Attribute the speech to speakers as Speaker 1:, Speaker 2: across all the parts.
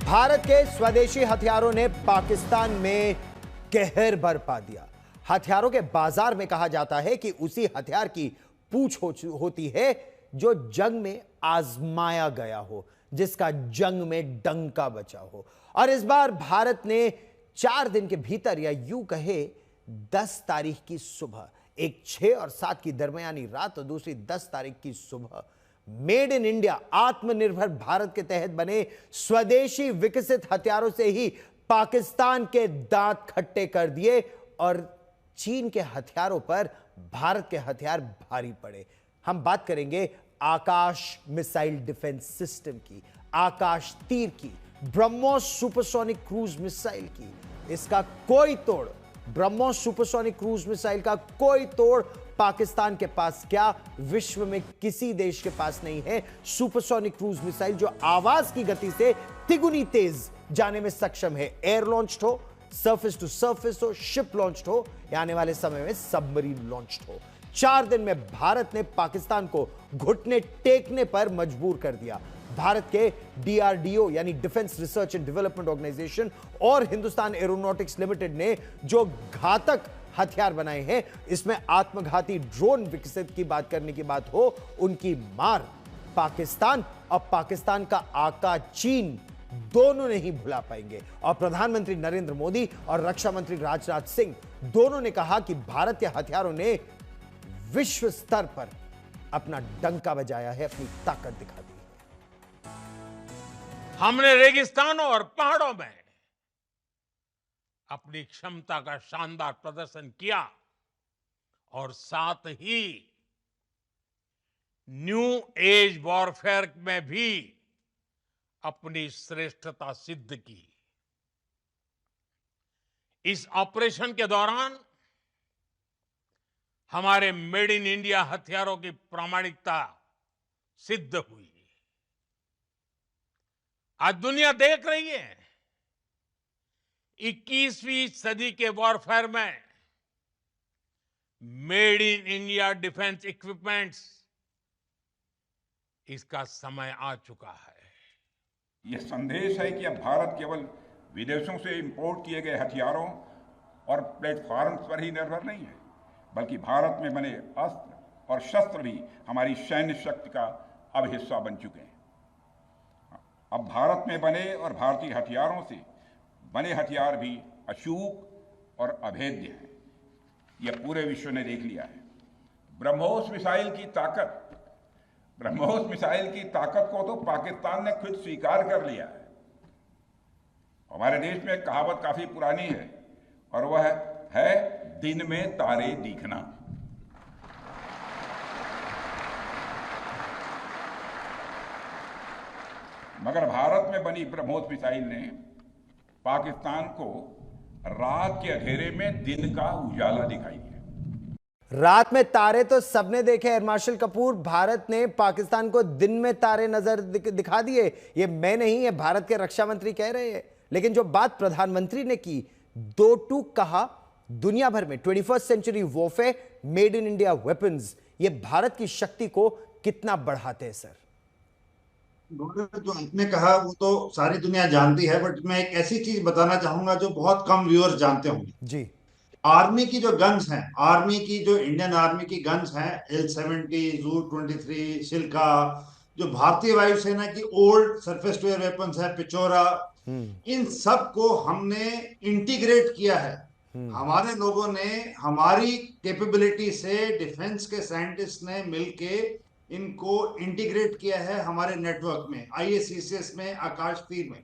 Speaker 1: भारत के स्वदेशी हथियारों ने पाकिस्तान में कहर बरपा दिया। हथियारों के बाजार में कहा जाता है कि उसी हथियार की पूछ होती है जो जंग में आजमाया गया हो, जिसका जंग में डंका बचा हो। और इस बार भारत ने 4 दिन के भीतर, या यूं कहे 10 तारीख की सुबह, एक 6 और 7 की दरमियानी रात और दूसरी 10 तारीख की सुबह मेड इन इंडिया आत्मनिर्भर भारत के तहत बने स्वदेशी विकसित हथियारों से ही पाकिस्तान के दांत खट्टे कर दिए और चीन के हथियारों पर भारत के हथियार भारी पड़े। हम बात करेंगे आकाश मिसाइल डिफेंस सिस्टम की, आकाश तीर की, ब्रह्मोस सुपरसोनिक क्रूज मिसाइल की। इसका कोई तोड़, ब्रह्मोस सुपरसोनिक क्रूज मिसाइल का कोई तोड़ पाकिस्तान के पास क्या, विश्व में किसी देश के पास नहीं है। सुपरसोनिक क्रूज मिसाइल जो आवाज की गति से तिगुनी तेज जाने में सक्षम है। एयर लॉन्च्ड हो, सरफेस टू सरफेस हो, शिप लॉन्च्ड हो, या आने वाले समय में सबमरीन लॉन्च्ड हो। 4 दिन में भारत ने पाकिस्तान को घुटने टेकने पर मजबूर कर दिया। भारत के डीआरडीओ यानी defence research and development organisation और हिंदुस्तान एरोनॉटिक्स लिमिटेड ने जो घातक हथियार बनाए हैं, इसमें आत्मघाती ड्रोन विकसित की बात करने की बात हो, उनकी मार पाकिस्तान और पाकिस्तान का आका चीन दोनों नहीं भुला पाएंगे। और प्रधानमंत्री नरेंद्र मोदी और रक्षा मंत्री राजनाथ सिंह दोनों ने कहा कि भारत के हथियारों ने विश्व स्तर पर अपना डंका बजाया है, अपनी ताकत दिखा दी है।
Speaker 2: हमने रेगिस्तानों और पहाड़ों में अपनी क्षमता का शानदार प्रदर्शन किया और साथ ही न्यू एज वॉरफेयर में भी अपनी श्रेष्ठता सिद्ध की। इस ऑपरेशन के दौरान हमारे मेड इन इंडिया हथियारों की प्रामाणिकता सिद्ध हुई। आज दुनिया देख रही है 21वीं सदी के वॉरफेयर में made in India defence equipments, इसका समय आ चुका है।
Speaker 3: यह संदेश है कि अब भारत केवल विदेशों से इंपोर्ट किए गए हथियारों और प्लेटफॉर्म्स पर ही निर्भर नहीं है, बल्कि भारत में बने अस्त्र और शस्त्र भी हमारी सैन्य शक्ति का अब हिस्सा बन चुके हैं। अब भारत में बने और भारतीय हथियारों से बने हथियार भी अचूक और अभेद्य हैं। यह पूरे विश्व ने देख लिया है। ब्रह्मोस मिसाइल की ताकत को तो पाकिस्तान ने खुद स्वीकार कर लिया है। हमारे देश में एक कहावत काफी पुरानी है और वह है दिन में तारे दिखना। मगर भारत में बनी ब्रह्मोस मिसाइल ने पाकिस्तान को रात के अंधेरे में दिन का उजाला दिखाई दिया।
Speaker 1: रात में तारे तो सबने देखे एयर मार्शल कपूर, भारत ने पाकिस्तान को दिन में तारे नजर दिखा दिए। ये मैं नहीं, ये भारत के रक्षा मंत्री कह रहे हैं। लेकिन जो बात प्रधानमंत्री ने की, 2 टूक कहा, दुनिया भर में 21st century warfare, made in India weapons, ये भारत की शक्ति को कितना बढ़ाते हैं सर?
Speaker 4: जो आपने कहा वो तो सारी दुनिया जानती है, बट मैं एक ऐसी चीज बताना चाहूंगा जो बहुत कम व्यूअर्स जानते होंगे
Speaker 1: जी।
Speaker 4: आर्मी की जो गन्स हैं, आर्मी की जो इंडियन आर्मी की गन्स हैं, L-70, Zu-23, शिल्का, जो भारतीय वायुसेना की old surface to air weapons है, पिचोरा, इन सब को हमने इंटीग्रेट किया है। हमारे लोगों ने, हमारी कैपेबिलिटी से डिफेंस के साइंटिस्ट ने मिलके इनको इंटीग्रेट किया है हमारे नेटवर्क में, IACCS में, आकाश तीर में।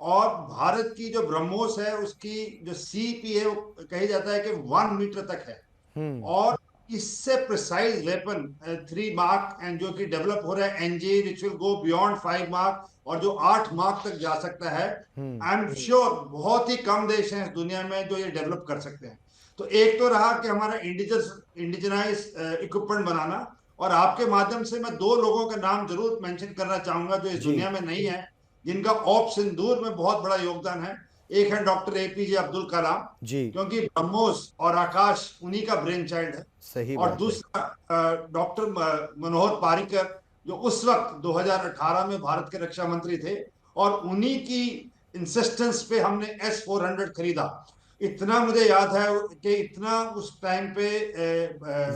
Speaker 4: और भारत की जो ब्रह्मोस है उसकी जो CP है वो कही जाता है कि 1 मीटर तक है। और इससे प्रिसाइज वेपन 3 मार्क एंड जो कि डेवलप हो रहा है NG which will go beyond 5 mark और जो 8 मार्क तक जा सकता है। आई एम श्योर बहुत ही कम देश हैं इस दुनिया में जो ये डेवलप कर सकते हैं। तो एक तो रहा कि हमारा इंडिजिनाइज इक्विपमेंट बनाना, और आपके माध्यम से मैं 2 लोगों का नाम जरूर मेंशन करना चाहूंगा जो इस दुनिया में नहीं है, जिनका ऑप सिंदूर में बहुत बड़ा योगदान है। एक है डॉक्टर APJ अब्दुल कलाम जी, क्योंकि ब्रह्मोस और आकाश उन्हीं का ब्रेन चाइल्ड है। सही। और दूसरा डॉक्टर मनोहर पारिकर जो उस वक्त 2018 में भारत के रक्षा मंत्री थे, और उन्हीं की इंसिस्टेंस पे हमने S-400 खरीदा। इतना मुझे याद है कि इतना उस टाइम पे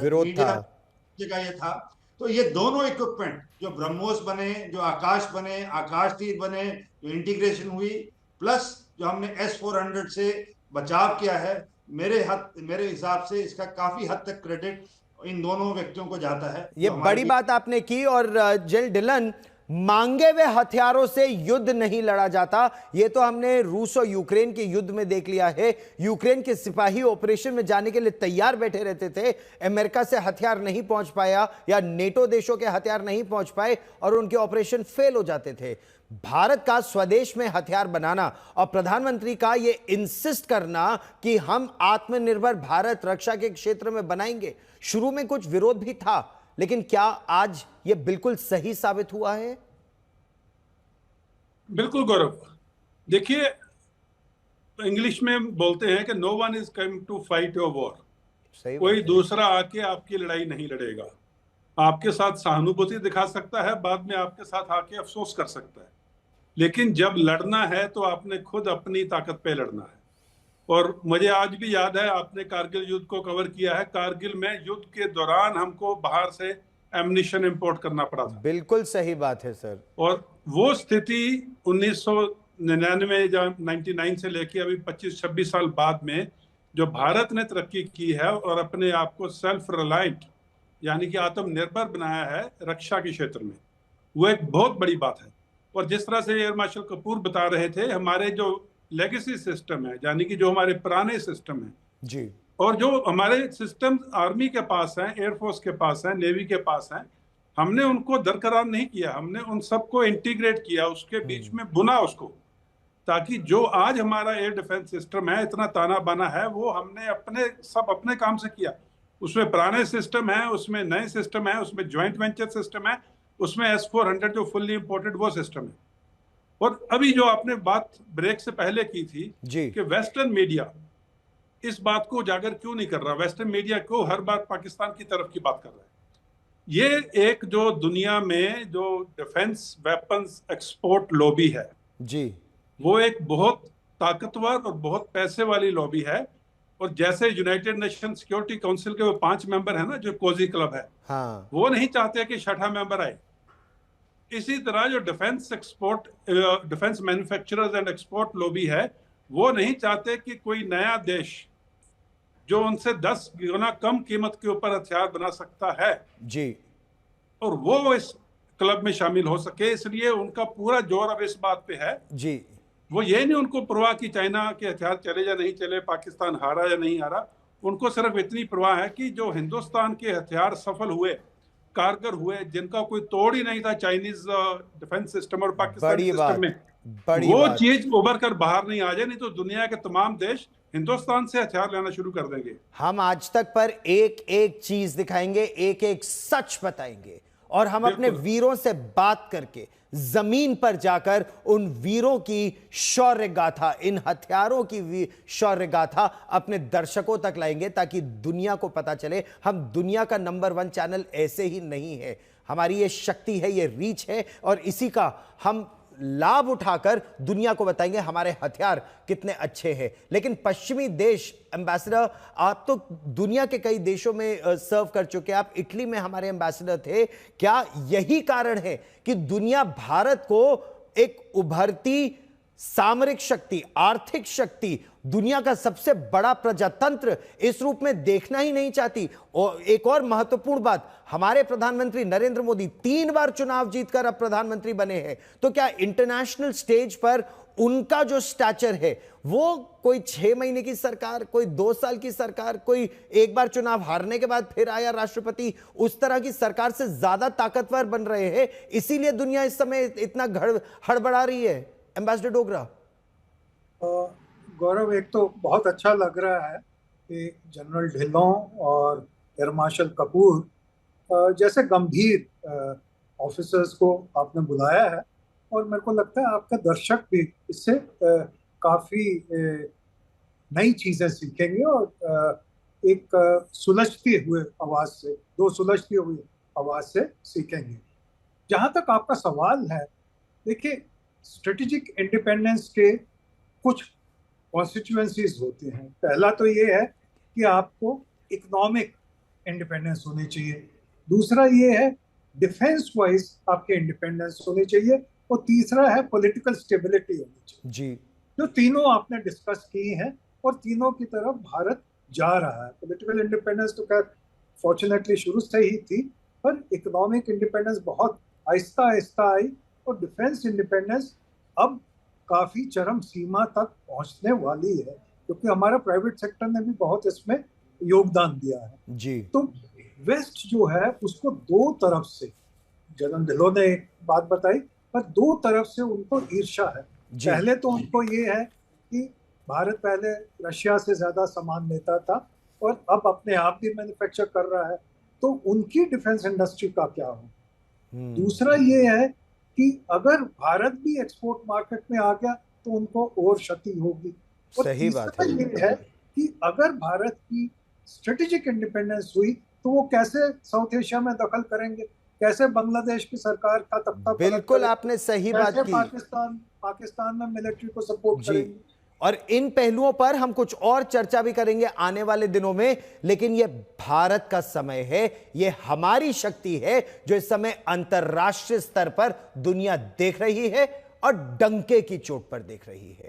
Speaker 1: विरोध था।
Speaker 4: मीडिया का ये था। तो ये दोनों इक्विपमेंट जो ब्रह्मोस बने, जो आकाश बने, आकाश तीर बने, जो इंटीग्रेशन हुई, प्लस जो हमने S-400 से बचाव किया है, मेरे हिसाब से इसका काफी हद तक क्रेडिट इन दोनों व्यक्तियों को जाता है।
Speaker 1: ये बड़ी बात आपने की। और जनरल डिलन, मांगे हुए हथियारों से युद्ध नहीं लड़ा जाता। ये तो हमने रूस और यूक्रेन के युद्ध में देख लिया है। यूक्रेन के सिपाही ऑपरेशन में जाने के लिए तैयार बैठे रहते थे, अमेरिका से हथियार नहीं पहुंच पाया या नेटो देशों के हथियार नहीं पहुंच पाए और उनके ऑपरेशन फेल हो जाते थे। भारत का स्वदेश में हथियार बनाना और प्रधानमंत्री का ये इंसिस्ट करना कि हम आत्मनिर्भर भारत रक्षा के क्षेत्र में बनाएंगे, शुरू में कुछ विरोध भी था, लेकिन क्या आज ये बिल्कुल सही साबित हुआ है?
Speaker 5: बिल्कुल गौरव। देखिए, इंग्लिश में बोलते हैं कि no one is coming to fight your war. कोई दूसरा आके आपकी लड़ाई नहीं लड़ेगा। आपके साथ सहानुभूति दिखा सकता है, बाद में आपके साथ आके अफसोस कर सकता है, लेकिन जब लड़ना है तो आपने खुद अपनी ताकत पे लड़ना है। और मुझे आज भी याद है, आपने कारगिल युद्ध को कवर किया है। कारगिल में युद्ध के दौरान हमको बाहर से एम्युनिशन इंपोर्ट करना पड़ा था।
Speaker 1: बिल्कुल सही बात है सर।
Speaker 5: और वो स्थिति 1999 या 99 से लेके अभी 25-26 साल बाद में जो भारत ने तरक्की की है और अपने आप को सेल्फ रिलायंट यानी कि आत्मनिर्भर बनाया है रक्षा के क्षेत्र में, वो एक बहुत बड़ी बात है। और जिस तरह से एयर मार्शल कपूर बता रहे थे, हमारे जो लेगेसी सिस्टम है, यानी कि जो हमारे पुराने सिस्टम है
Speaker 1: जी,
Speaker 5: और जो हमारे सिस्टम आर्मी के पास है, एयरफोर्स के पास है, नेवी के पास है, हमने उनको दरकरार नहीं किया। हमने उन सबको इंटीग्रेट किया, उसके बीच में बुना उसको, ताकि जो आज हमारा एयर डिफेंस सिस्टम है, इतना ताना बाना है, वो हमने अपने काम से किया। उसमें पुराने सिस्टम है, उसमें नए सिस्टम है, उसमें ज्वाइंट वेंचर सिस्टम है, उसमें S-400 जो फुल्ली इंपोर्टेड वो सिस्टम है। और अभी जो आपने बात ब्रेक से पहले की थी
Speaker 1: जी,
Speaker 5: कि वेस्टर्न मीडिया इस बात को उजागर क्यों नहीं कर रहा, वेस्टर्न मीडिया को हर बार पाकिस्तान की तरफ की बात कर रहा है। ये एक जो दुनिया में जो डिफेंस वेपन्स एक्सपोर्ट लॉबी है
Speaker 1: जी,
Speaker 5: वो एक बहुत ताकतवर और बहुत पैसे वाली लॉबी है। और जैसे यूनाइटेड नेशन सिक्योरिटी काउंसिल के वो 5 मेंबर है ना, जो कोजी क्लब है,
Speaker 1: हाँ,
Speaker 5: वो नहीं चाहते कि 6ठा मेंबर आए। इसी तरह जो defence manufacturers and export lobby है, वो नहीं चाहते कि कोई नया देश जो उनसे 10 गुना कम कीमत के ऊपर हथियार बना सकता है
Speaker 1: जी,
Speaker 5: और वो इस क्लब में शामिल हो सके। इसलिए उनका पूरा जोर अब इस बात पे है।
Speaker 1: जी,
Speaker 5: वो ये नहीं उनको परवाह कि चाइना के हथियार चले या नहीं चले, पाकिस्तान हारा या नहीं हारा। उनको सिर्फ इतनी परवाह है कि जो हिंदुस्तान के हथियार सफल हुए, कारगर हुए, जिनका कोई तोड़ ही नहीं था चाइनीज डिफेंस सिस्टम और पाकिस्तानी सिस्टम में, वो चीज उभर कर बाहर नहीं आ जाए, नहीं तो दुनिया के तमाम देश हिंदुस्तान से हथियार लेना शुरू कर देंगे।
Speaker 1: हम आज तक पर एक एक चीज दिखाएंगे, एक एक सच बताएंगे और हम अपने वीरों से बात करके जमीन पर जाकर उन वीरों की शौर्य गाथा, इन हथियारों की शौर्य गाथा अपने दर्शकों तक लाएंगे, ताकि दुनिया को पता चले हम दुनिया का नंबर 1 चैनल ऐसे ही नहीं है। हमारी ये शक्ति है, ये रीच है और इसी का हम लाभ उठाकर दुनिया को बताएंगे हमारे हथियार कितने अच्छे हैं। लेकिन पश्चिमी देश, एम्बेसडर, आप तो दुनिया के कई देशों में सर्व कर चुके हैं, आप इटली में हमारे एम्बेसडर थे। क्या यही कारण है कि दुनिया भारत को एक उभरती सामरिक शक्ति, आर्थिक शक्ति, दुनिया का सबसे बड़ा प्रजातंत्र इस रूप में देखना ही नहीं चाहती? और एक और महत्वपूर्ण बात, हमारे प्रधानमंत्री नरेंद्र मोदी 3 बार चुनाव जीतकर अब प्रधानमंत्री बने हैं, तो क्या इंटरनेशनल स्टेज पर उनका जो स्टैचर है वो कोई 6 महीने की सरकार, कोई 2 साल की सरकार, कोई एक बार चुनाव हारने के बाद फिर आया राष्ट्रपति, उस तरह की सरकार से ज्यादा ताकतवर बन रहे हैं? इसीलिए दुनिया इस समय इतना हड़बड़ा रही है। एम्बेसडर डोगरा।
Speaker 6: गौरव, एक तो बहुत अच्छा लग रहा है कि जनरल ढिल्लों और एयर मार्शल कपूर जैसे गंभीर ऑफिसर्स को आपने बुलाया है, और मेरे को लगता है आपके दर्शक भी इससे काफ़ी नई चीज़ें सीखेंगे और एक सुलझती हुए आवाज़ से, 2 सुलझती हुई आवाज़ से सीखेंगे। जहाँ तक आपका सवाल है, देखिए, स्ट्रेटेजिक इंडिपेंडेंस के कुछ कॉन्स्टिट्यूएंसीज होते हैं। पहला तो ये है कि आपको इकोनॉमिक इंडिपेंडेंस होनी चाहिए, दूसरा ये है डिफेंस वाइज आपके इंडिपेंडेंस होनी चाहिए, और तीसरा है पॉलिटिकल स्टेबिलिटी होनी चाहिए
Speaker 1: जी।
Speaker 6: जो तीनों आपने डिस्कस की हैं और तीनों की तरफ भारत जा रहा है। पॉलिटिकल इंडिपेंडेंस तो खैर फॉर्चुनेटली शुरू से ही थी, पर इकोनॉमिक इंडिपेंडेंस बहुत आहिस्ता आहिस्ता आई, और डिफेंस इंडिपेंडेंस अब काफी चरम सीमा तक पहुंचने वाली है, क्योंकि हमारा प्राइवेट सेक्टर ने भी बहुत इसमें योगदान दिया है
Speaker 1: जी।
Speaker 6: तो वेस्ट जो है उसको दो तरफ से, जनरल ढिल्लों ने एक बात बताई, पर दो तरफ से उनको ईर्ष्या है। पहले तो उनको ये है कि भारत पहले रशिया से ज्यादा सामान लेता था और अब अपने आप भी मैन्युफैक्चर कर रहा है, तो उनकी डिफेंस इंडस्ट्री का क्या हो। दूसरा ये है कि अगर भारत भी एक्सपोर्ट मार्केट में आ गया तो उनको और क्षति होगी। और
Speaker 1: सही बात है।
Speaker 6: ये है कि अगर भारत की स्ट्रेटेजिक इंडिपेंडेंस हुई तो वो कैसे साउथ एशिया में दखल करेंगे, कैसे बांग्लादेश की सरकार का तख्ता
Speaker 1: बिल्कुल आपने सही बात की।
Speaker 6: पाकिस्तान में मिलिट्री को सपोर्ट करेंगे।
Speaker 1: और इन पहलुओं पर हम कुछ और चर्चा भी करेंगे आने वाले दिनों में, लेकिन यह भारत का समय है, यह हमारी शक्ति है जो इस समय अंतर्राष्ट्रीय स्तर पर दुनिया देख रही है और डंके की चोट पर देख रही है।